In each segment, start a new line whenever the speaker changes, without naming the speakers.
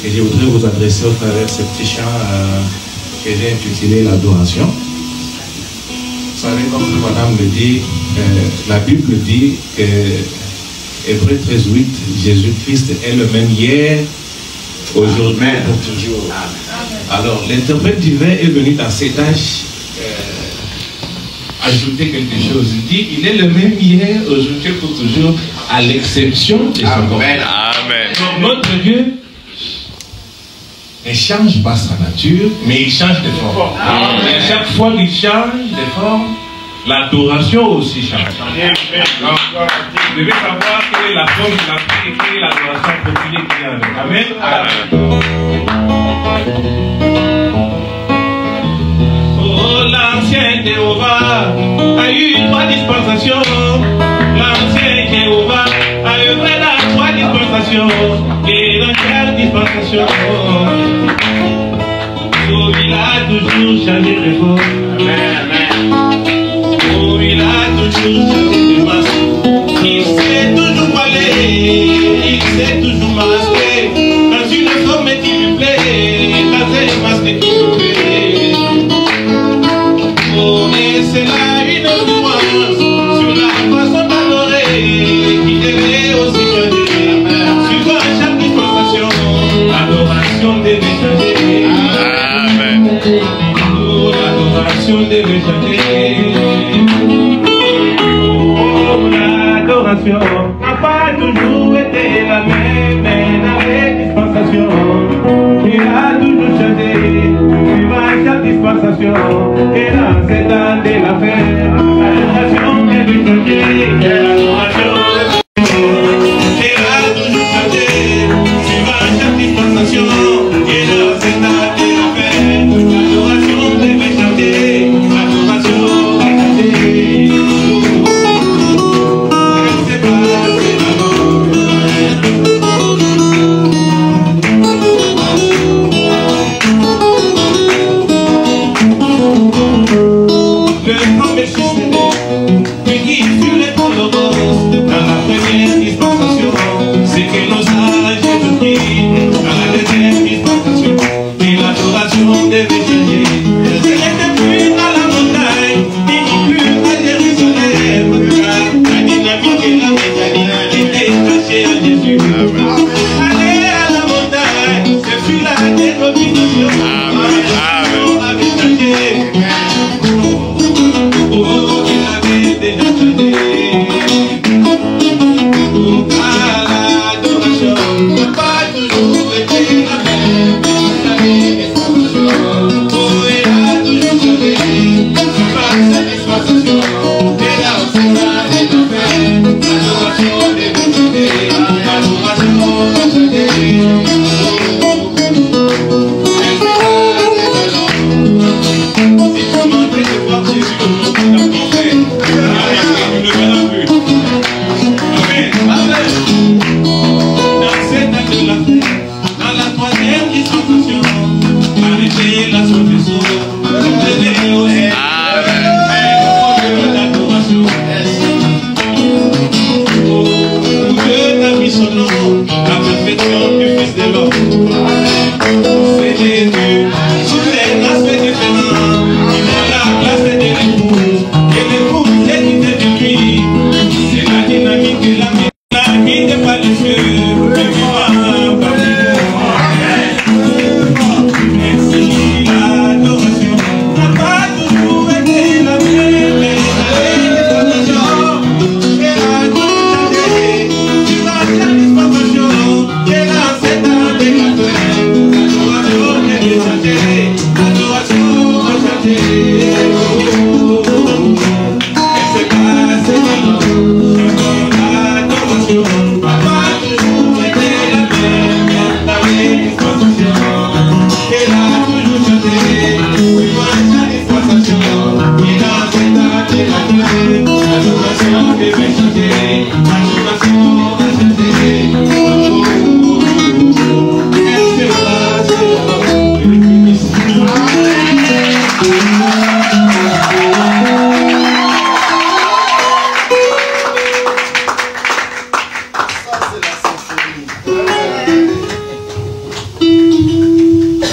Et je voudrais vous adresser au travers de ce petit chant que j'ai intitulé l'adoration. Vous savez, comme madame le dit, la Bible dit que Hébreux 13:8, Jésus-Christ est le même hier, aujourd'hui et pour toujours. Alors, l'interprète divin est venu dans cet âge ajouter quelque chose. Il dit, il est le même hier, aujourd'hui et pour toujours, à l'exception de son Amen. Donc, notre Dieu ne change pas sa nature, mais il change de forme. Et à chaque fois qu'il change de forme, l'adoration aussi change. Donc, vous devez savoir quelle est la forme qu'il a pris et quelle est l'adoration continue qu'il y a avec. Amen. Oh, l'ancien Jéhovah a eu 3 dispensations. L'ancien Jéhovah a œuvré dans 3 dispensations. Et dans quelle dispensation? Oh, il a toujours changé de forme. Amen. Oh, il a toujours changé de masque. Il sait toujours parler. Il sait toujours masquer. Dans une forme qui lui plaît. Dans un masque qui lui plaît. Oh, et c'est là une nuance sur la façon d'adorer qui devait aussi changer. Suivant chaque dispensation, l'adoration devait changer. Amen. Oh, l'adoration devait changer. Oh, l'adoration n'a pas toujours été la même, mais dans les dispensations, il a toujours changé. Suivant chaque dispensation, et dans cet an de la fête, l'adoration devait changer. L'adoration et a toujours changé. Suivant chaque dispensation, et dans cet an de la fête, l'adoration devait changer. L'adoration devait changer.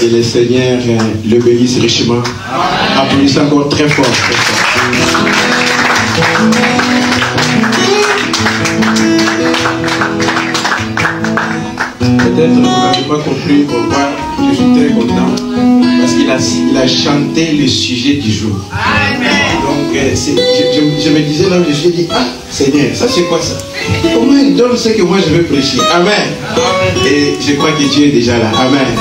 Que le Seigneur le bénisse richement. Applaudissez encore très fort. Très fort. Peut-être vous n'avez pas compris pourquoi je suis très content. Parce qu'il a chanté le sujet du jour. Donc je me disais là, je me suis dit, ah Seigneur, ça c'est quoi ça? Comment il donne ce que moi je veux prêcher? Amen. Et je crois que Dieu est déjà là. Amen.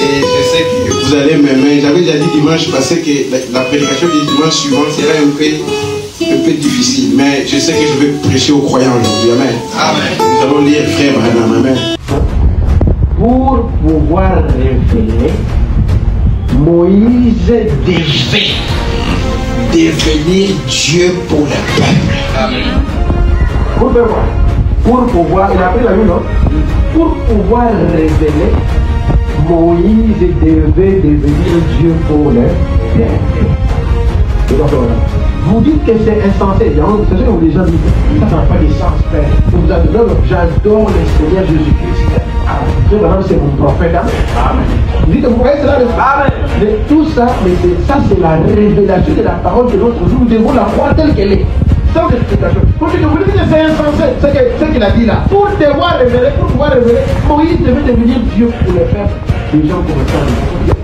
Et je sais que vous allez m'aimer. J'avais déjà dit dimanche passé que la prédication du dimanche suivant serait un peu difficile. Mais je sais que je vais prêcher aux croyants aujourd'hui. Amen. Nous allons lire Frère Branham. Amen.
Pour pouvoir révéler, Moïse devait devenir Dieu pour le peuple. Amen. Pour pouvoir, il a pris la vie, non? Pour pouvoir révéler, Moïse devait devenir Dieu pour le peuple. Vous dites que c'est insensé. C'est ce que vous déjà dit. Ça n'a pas de sens, frère. J'adore le Seigneur Jésus-Christ. C'est mon prophète. Amen. Vous dites que vous voyez cela? Amen. Mais tout ça, ça c'est la révélation de la parole de notre jour. Nous devons la croire telle qu'elle est. Sans explication. Vous dites que c'est insensé. Ce qu'il a dit là. Pour pouvoir révéler, Moïse devait devenir Dieu pour le faire. Les gens commencent à dire,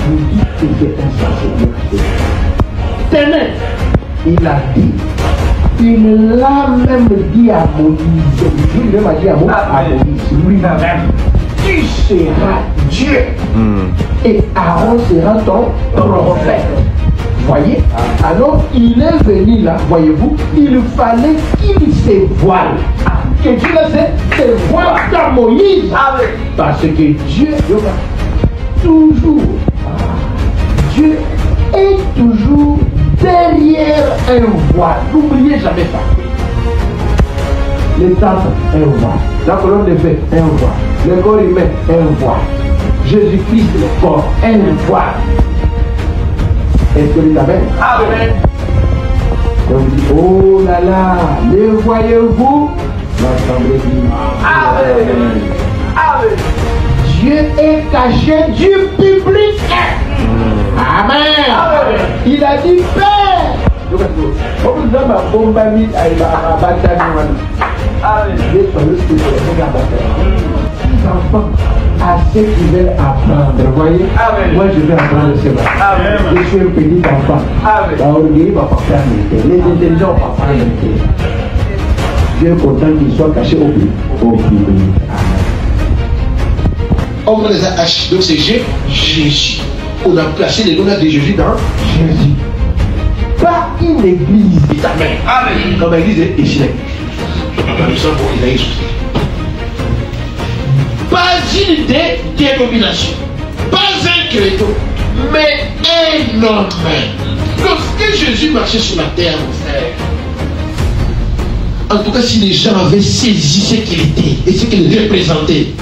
vous dites que c'est insensé. Tenez, il a dit, il l'a même dit à Moïse. Il lui a dit à Moïse, lui-même, tu seras Dieu. Et Aaron sera ton prophète. Voyez? Alors il est venu là, voyez-vous, il fallait qu'il se voile. Que Dieu se voile dans Moïse. Parce que Dieu, Dieu est toujours derrière un voile. N'oubliez jamais ça. Les temples, un voile. La colonne de feu, un voile. Le corps humain, un voile. Jésus-Christ, le corps, un voile. Est-ce que vous savez? Amen. Donc, oh là là, le voyez-vous? L'assemblée dit. Amen. Amen. Dieu est caché du public. Amen. Amen. Il a dit Père. Les enfants à ceux qui veulent apprendre. Vous voyez? Amen. Moi je vais apprendre ce matin. Je suis un petit enfant. L'orgueil va pas faire l'intérêt. Les intelligents vont pas faire l'intérêt. Dieu est content qu'ils soient cachés au public. On les a hachés. Donc c'est Jésus. On a placé le nom de Jésus dans Jésus. Pas une église. Amen. Comme l'église est ici. Pas une dénomination, pas un credo, mais un homme. Lorsque Jésus marchait sur la terre, mon frère, en tout cas si les gens avaient saisi ce qu'il était et ce qu'il représentait,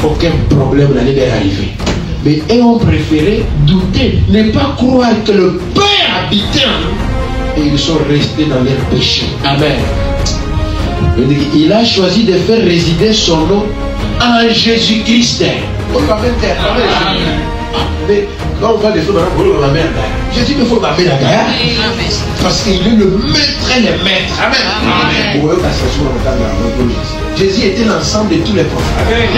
aucun problème n'allait leur arriver. Mais eux ont préféré douter, ne pas croire que le Père habitait en eux, et ils sont restés dans leur péché. Amen. Il a choisi de faire résider son nom en Jésus-Christ. Mais quand on va des choses, Jésus ne faut pas mettre la guerre. Parce qu'il est le maître et le maître. Amen. Jésus était l'ensemble de tous les prophètes.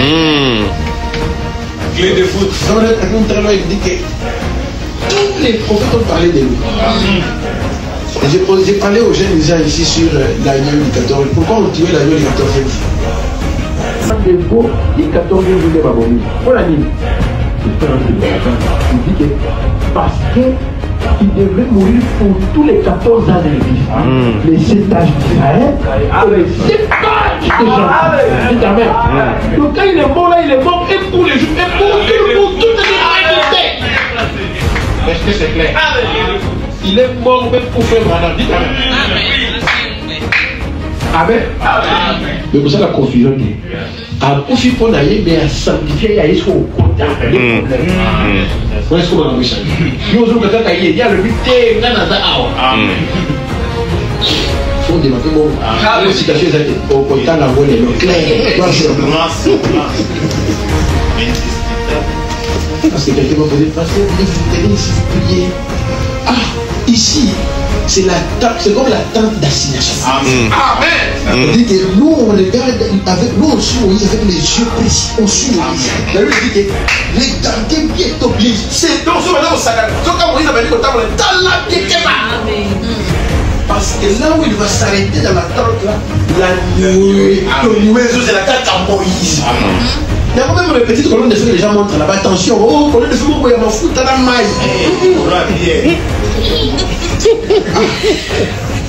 Clé de foot. Il dit que tous les prophètes ont parlé de lui. J'ai parlé aux jeunes déjà ici sur l'agneau du 14. Pourquoi on tuait l'agneau du 14e? Il dit que parce qu'il devait mourir pour tous les 14 ans de l'église. Les 7 âges d'Israël et les 7 âges de Jean. Amen. Donc quand il est mort là, il est mort et pour les jours et pour toute l'éternité. Est-ce que c'est clair? Il est mort même pour faire malade. Dites Amen. Amen. Mais pour ça la confusion dit. A aussi pour d'ailleurs, mais à sanctifier, il y a ce qu'on compte. Est-ce qu'on va nous changer? Nous avons il y a le but de Canada. Faut demander bon. La citation est au contact la voix est claire.
parce que quelqu'un va poser, pasteur, vous venez ici, vous priez. Ah, ici, c'est comme la tente d'assignation.
Amen.
On dit que nous, on regarde avec nous, on suit Moïse avec les yeux précis. On suit Moïse. La Bible dit que regardez bien ton Moïse. C'est donc ce maintenant au Sagan. Donc quand Moïse avait dit au temps, dans la parce que là où il va s'arrêter dans la tente, là, la nuée, c'est la tente à Moïse. Il y a même une petite colonne de feu que les gens montrent là-bas. Attention, oh, colonne de feu, il y a ma foute à la maille.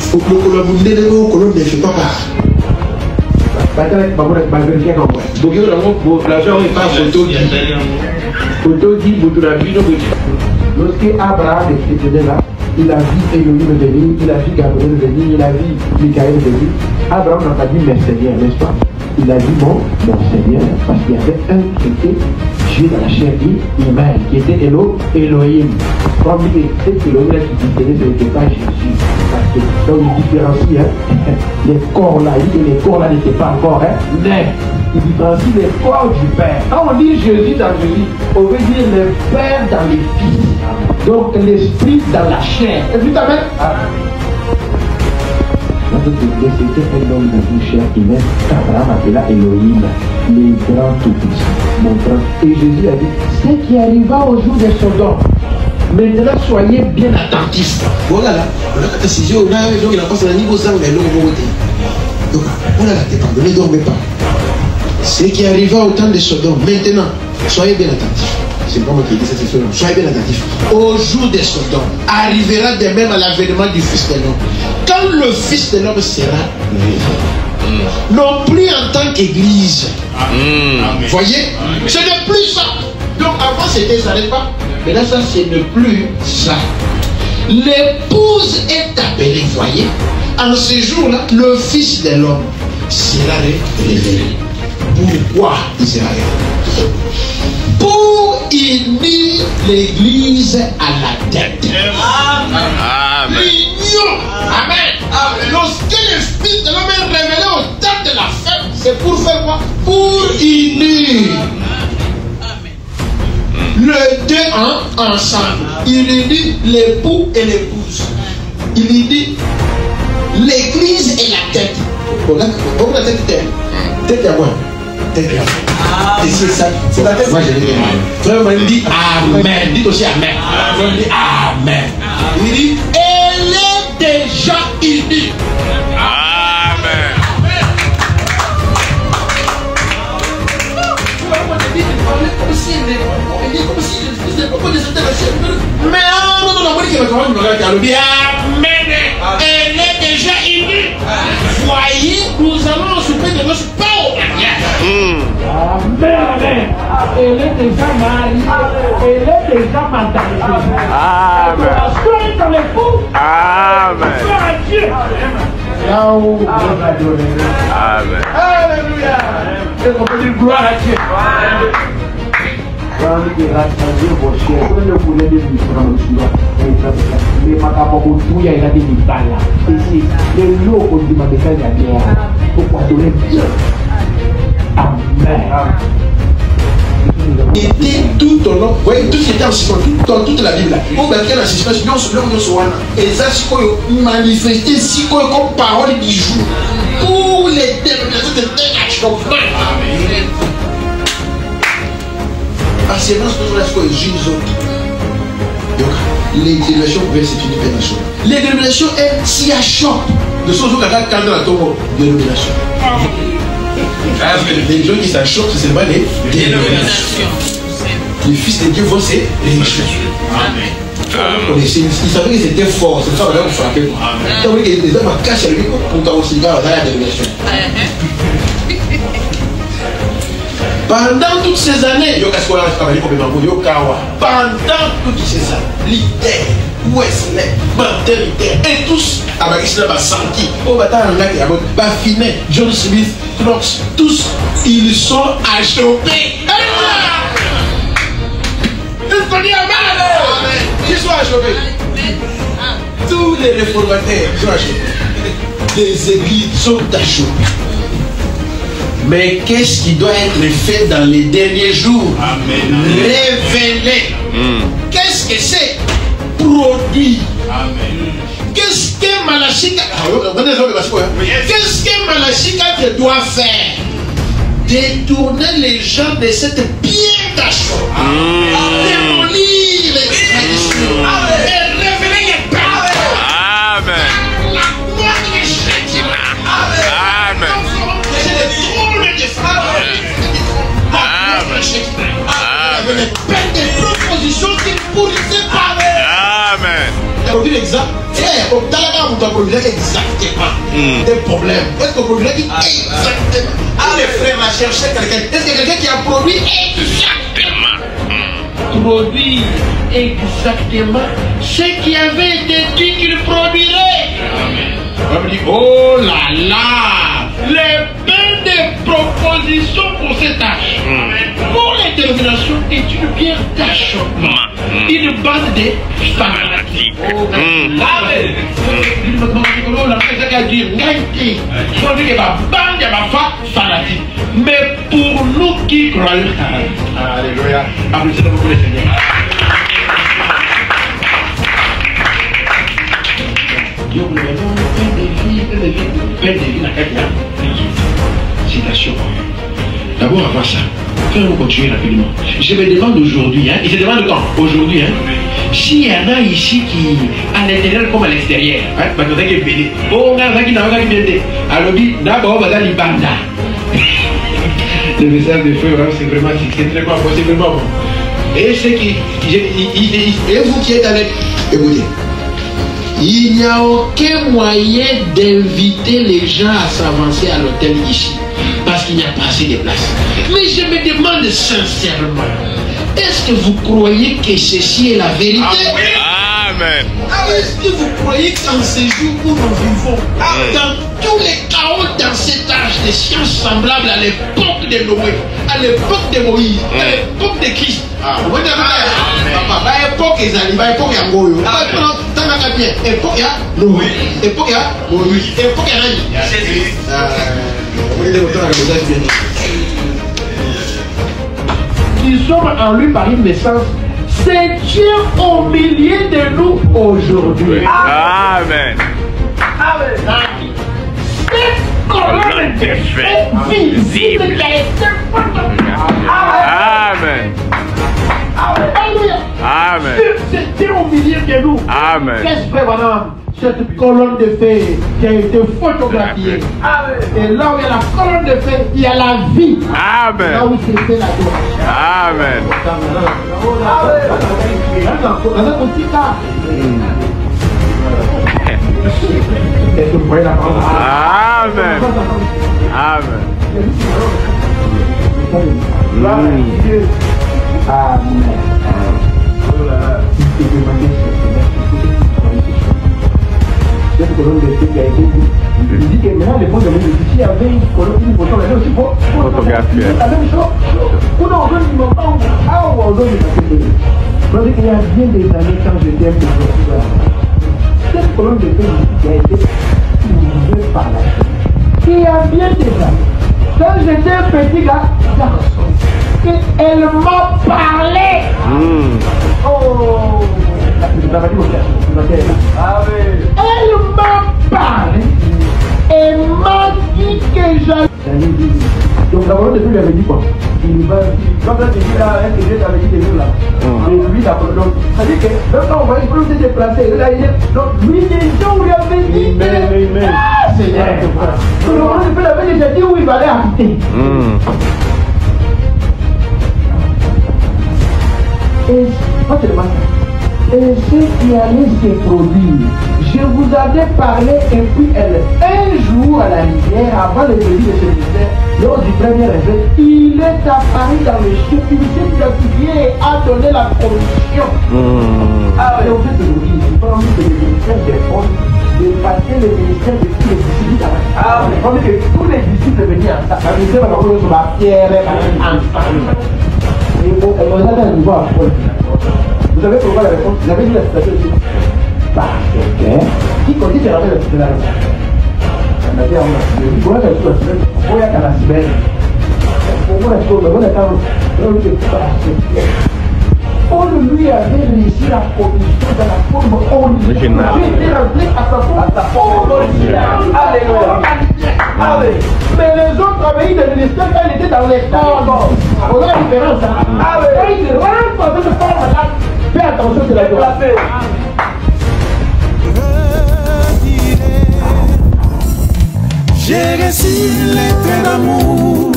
Le colonne de feu, papa.
Lorsque Abraham était là, il a vu Elohim venir, il a vu Gabriel venir, il a vu Michael venir. Abraham n'a pas dit mes seigneurs, n'est-ce pas? Il a dit mon Seigneur, parce qu'il y avait un qui était Dieu dans la chair humaine, qui était Elohim. Comme il était Elohim, ce n'était pas Jésus. Parce que, donc il différencie les corps là, il dit que les corps là n'étaient pas encore nés. Il différencie les corps du Père. Quand on dit Jésus dans Jésus, on veut dire le Père dans les fils. Donc l'esprit dans la chair. Est-ce que tu amènes? C'était un homme de tout chair humaine qu'Abraham appela Elohim, les grands tout-puissants. Et Jésus a dit, ce qui arriva au jour de Sodome. Maintenant, soyez bien attentifs.
Voilà là, on a quatre ciseaux, on a donc il a passé un niveau 5, mais l'eau donc, on a la tête, ne dormez pas. Ce qui arriva au temps de Sodome, maintenant, soyez bien attentifs. C'est pas moi qui dis cette expression. Soyez bien attentifs. Au jour de Sodome, arrivera de même à l'avènement du Fils de l'homme. Quand le Fils de l'homme sera révélé, non plus en tant qu'Église. Voyez, ce n'est plus ça. Donc avant c'était ça, n'est-ce pas? Mais là, ça, ce n'est plus ça. L'épouse est appelée, voyez. En ce jour-là, le Fils de l'homme sera révélé. Pourquoi il sera révélé? Pour unir l'Église à la tête.
Amen.
L'union. Amen. Lorsque le Fils de l'homme est révélé au temps de la fête, c'est pour faire quoi? Pour unir. Le deux ensemble. Il unit l'époux et l'épouse. Il unit l'Église et la tête. Pourquoi la tête est tête à moi? Tête à moi. Et c'est ça. C'est la tête. Moi je dis Amen. Frère, il dit Amen. Dites aussi Amen. Il dit Amen. Il dit elle est déjà unie.
Amen.
Mais elle est déjà unie. Voyez, nous allons souper de notre pain au mariage.
Amen. Elle est déjà mariée. Elle est déjà madame.
Amen.
Soyez dans les fous.
Amen.
Gloire à Dieu. Là-haut, on va donner.
Amen.
Alléluia. Est-ce qu'on peut dire gloire à Dieu? Quand il rassembler vos chers, quand le poulet de différents les macabres il y a des balles. Et c'est les lots qu'on demande de faire la guerre. Pourquoi donner bien? Amen.
Était tout au long, vous voyez, tout ce qui était en suspens, dans toute la Bible là. On va faire la suspension, non seulement nous sommes et ça, c'est quoi manifester, c'est quoi comme parole du jour pour les dénominations de dénachement. Parce que nous sommes là, les autres. Donc, les dénominations pouvaient s'étudier par nation. Les dénominations, elles, s'y achoppent. De ce jour, quand on a ton dénomination. Les gens qui s'achoppent, c'est seulement les dénominations. Les fils de Dieu vont se réjouir. Amen. Ils savaient que c'était fort, c'est ça qu'on frappait. Ils savaient que les hommes cachent le micro pour qu'on se garde dans la dénomination. Pendant toutes ces années, pendant toutes ces années, Luther, Wesley, Martin Luther, et tous, John Smith, Knox, tous, ils sont achoppés. Ils sont dit Amen. Ils sont achoppés. Tous les réformateurs sont achoppés. Les églises sont achoppées. Mais qu'est-ce qui doit être fait dans les derniers jours? Amen. Révélé. Qu'est-ce que c'est? Produit. Amen. Qu'est-ce que Malachie doit faire? Détourner les gens de cette pierre d'achat. Démolir les traditions. Et révéler les pères. Amen. La gloire des chrétiens. Amen. Avec les peines des propositions qui pourrissaient par Amen. Produit l'exact. Frère, au Talaga, vous produisez exactement des problèmes. Est-ce que vous produisez exactement? Ah, les frères, va chercher quelqu'un. Est-ce que quelqu'un qui a produit exactement? Produit exactement ce qui avait été dit qu'il produirait. On me dit, oh là là, les peines des propositions pour cette tâche. Pour l'intervention est une pierre d'achoppement. Une bande de fanatiques. Mais pour nous qui croyons, alléluia, applaudissez beaucoup le Seigneur. Dieu vous le met plein de vie, citation. D'abord avant ça, faisons continuer rapidement. Je me demande aujourd'hui, il se demande quand? Aujourd'hui, s'il y en a ici qui, à l'intérieur comme à l'extérieur, parce que c'est béni. Oh, on a qui n'a pas bien. Alors dit, d'abord, on va aller banda. Le message de feu, c'est vraiment, c'est très bon, c'est vraiment bon. Et ce qui, et vous qui êtes avec, écoutez, il n'y a aucun moyen d'inviter les gens à s'avancer à l'hôtel ici. Parce qu'il n'y a pas assez de place. Mais je me demande sincèrement, est-ce que vous croyez que ceci est la vérité? Amen. Est-ce que vous croyez qu'en ces jours où nous vivons, dans tous les chaos dans cet âge de sciences semblables à l'époque de Noé, à l'époque de Moïse, à l'époque de Christ, vous voyez, l'époque des animaux, l'époque de Yangoyo, l'époque de Noé, l'époque de Moïse, l'époque de Jésus. Nous sommes en lui par une naissance. C'est Dieu au milieu de nous aujourd'hui. Amen. Amen. Cette colonne de feu visible qui a été Amen. Alléluia. Amen. C'est Dieu au milieu de nous. Amen. Qu'est-ce que voilà? Cette colonne de feu qui a été photographiée. Amen. Et là où il y a la colonne de feu, il y a la vie. Amen. Là où c'était la gloire. Amen. Est-ce que vous voyez la parole? Amen. Amen. Amen. Cette colonne de feu qui a été dit que maintenant les fonds de l'Église ici avait une colonne, une photo, mais aussi pour photographier. La même chose. Pour nous, on donne du moment, on donne du papier. Je pense qu'il y a bien des années quand j'étais un peu cette colonne de feu qui a été utilisée par la Chine. Il y a bien des années, quand j'étais un petit garçon, elle m'a parlé. Oh! Elle m'a parlé et m'a dit que j'allais. Donc d'abord depuis il avait dit quoi? Il va quand tu dis là, que Dieu t'avait dit que là. Et lui d'abord donc ça dit que même quand on va se déplacer, là il est donc lui déjà lui avait dit. Ah Seigneur. Donc depuis il avait déjà dit où il va aller habiter. Et pas seulement et ce qui allait se produire, je vous avais parlé et puis elle, un jour à la rivière, avant le début de ce ministère, lors du premier réveil, il est apparu dans le ciel, il s'est identifié et a donné la commission. Et au fait de nous dire, il faut que le ministère des hommes dépasser le ministère de tous les disciples. Il faut que tous les disciples venaient ensemble. La ministère va nous sur la pierre ensemble. Et on a un niveau à Paul. Vous savez pourquoi la réponse? Vous avez dit la citation ici. Parce que, qui conduit c'est la réponse de la réponse. On a dit, on a dit, on a dit, on a dit, on a dit,
Paul lui avait réussi la condition dans la forme originale. Il était rentré à sa forme originale. Alléluia. Mais les autres avaient eu des ministères quand ils étaient dans les corps. On a la différence. Quand ils rentrent dans cette forme-là, fais attention, c'est la gloire.
J'ai reçu les traits d'amour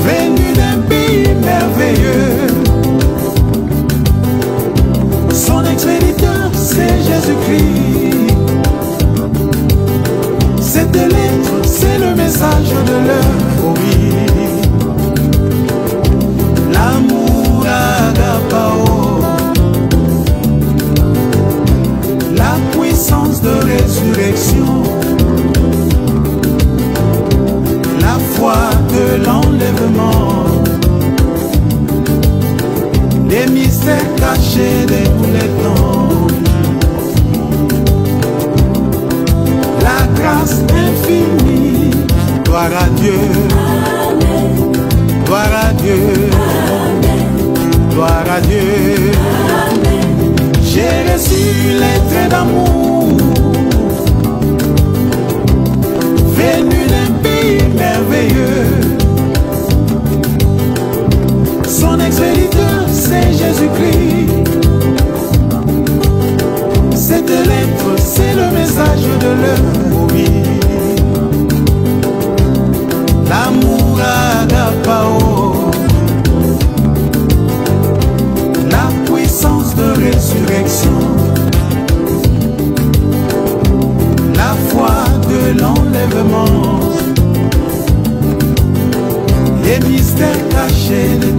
venu d'un pays merveilleux. Son expéditeur, c'est Jésus-Christ. Cette lettre, c'est le message de l'heure, oui. L'amour agapao, la puissance de résurrection, la foi de l'enlèvement, les mystères cachés de tous les temps, la grâce infinie. Gloire à Dieu, gloire à Dieu, gloire à Dieu. J'ai reçu les traits d'amour venu d'un pays merveilleux. Son expéditeur, c'est Jésus-Christ. Cette lettre, c'est le message de l'heure, oui. L'amour agapao, la puissance de résurrection, la foi de l'enlèvement, les mystères cachés de